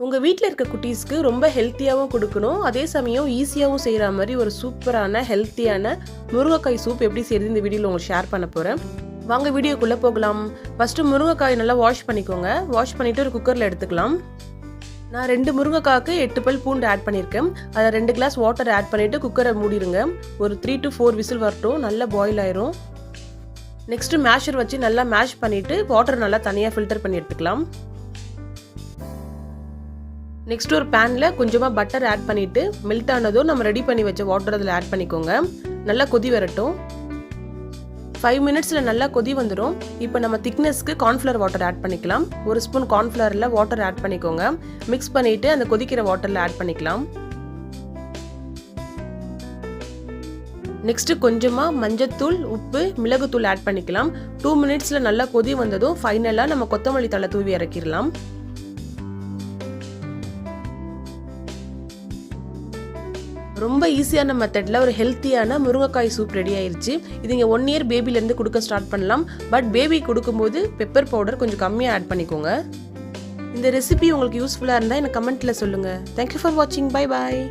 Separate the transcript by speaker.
Speaker 1: உங்கள் வீட்டில் இருக்க குட்டீஸ்க்கு ரொம்ப ஹெல்த்தியாகவும் கொடுக்கணும், அதே சமயம் ஈஸியாகவும் செய்கிற மாதிரி ஒரு சூப்பரான ஹெல்த்தியான முருங்கைக்காய் சூப் எப்படி செய்யுது இந்த வீடியோவில் உங்களுக்கு ஷேர் பண்ண போகிறேன். வாங்க வீடியோக்குள்ளே போகலாம். ஃபஸ்ட்டு முருங்கைக்காய் நல்லா வாஷ் பண்ணிக்கோங்க. வாஷ் பண்ணிவிட்டு ஒரு குக்கரில் எடுத்துக்கலாம். நான் 2 முருங்கைக்காய்க்கு 8 பல் பூண்டு ஆட் பண்ணியிருக்கேன். அதில் 2 கிளாஸ் வாட்டர் ஆட் பண்ணிவிட்டு குக்கரை மூடிடுங்க. ஒரு 3 to 4 விசில் வரட்டும், நல்லா பாயில் ஆயிரும். நெக்ஸ்ட்டு மேஷர் வச்சு நல்லா மேஷ் பண்ணிவிட்டு வாட்டர் நல்லா தனியாக ஃபில்டர் பண்ணி எடுத்துக்கலாம். நெக்ஸ்ட் ஒரு பேனில் கொஞ்சமாக பட்டர் ஆட் பண்ணிவிட்டு மெல்ட் ஆனதும் நம்ம ரெடி பண்ணி வச்ச வாட்டர் அதில் ஆட் பண்ணிக்கோங்க. நல்லா கொதி வரட்டும். 5 மினிட்ஸில் நல்லா கொதி வந்துடும். இப்போ நம்ம திக்னஸ்க்கு கார்ன்ஃப்ளவர் வாட்டர் ஆட் பண்ணிக்கலாம். ஒரு ஸ்பூன் கார்ன்ஃப்ளவரில் வாட்டர் ஆட் பண்ணிக்கோங்க. மிக்ஸ் பண்ணிவிட்டு அந்த கொதிக்கிற வாட்டரில் ஆட் பண்ணிக்கலாம். நெக்ஸ்ட்டு கொஞ்சமாக மஞ்சத்தூள், உப்பு, மிளகுத்தூள் ஆட் பண்ணிக்கலாம். 2 மினிட்ஸில் நல்லா கொதி வந்ததும் ஃபைனலாக நம்ம கொத்தமல்லி தழை தூவி இறக்கிடலாம். ரொம்ப ஈஸியான மெத்தடில் ஒரு ஹெல்த்தியான முருங்கைக்காய் சூப் ரெடி ஆயிடுச்சு. இது நீங்கள் 1 இயர் பேபிலேருந்து கொடுக்க ஸ்டார்ட் பண்ணலாம். பட் பேபி கொடுக்கும்போது பெப்பர் பவுடர் கொஞ்சம் கம்மியாக ஆட் பண்ணிக்கோங்க. இந்த ரெசிபி உங்களுக்கு யூஸ்ஃபுல்லாக இருந்தால் எனக்கு கமெண்ட்டில் சொல்லுங்கள். தேங்க்யூ ஃபார் வாட்சிங். Bye bye.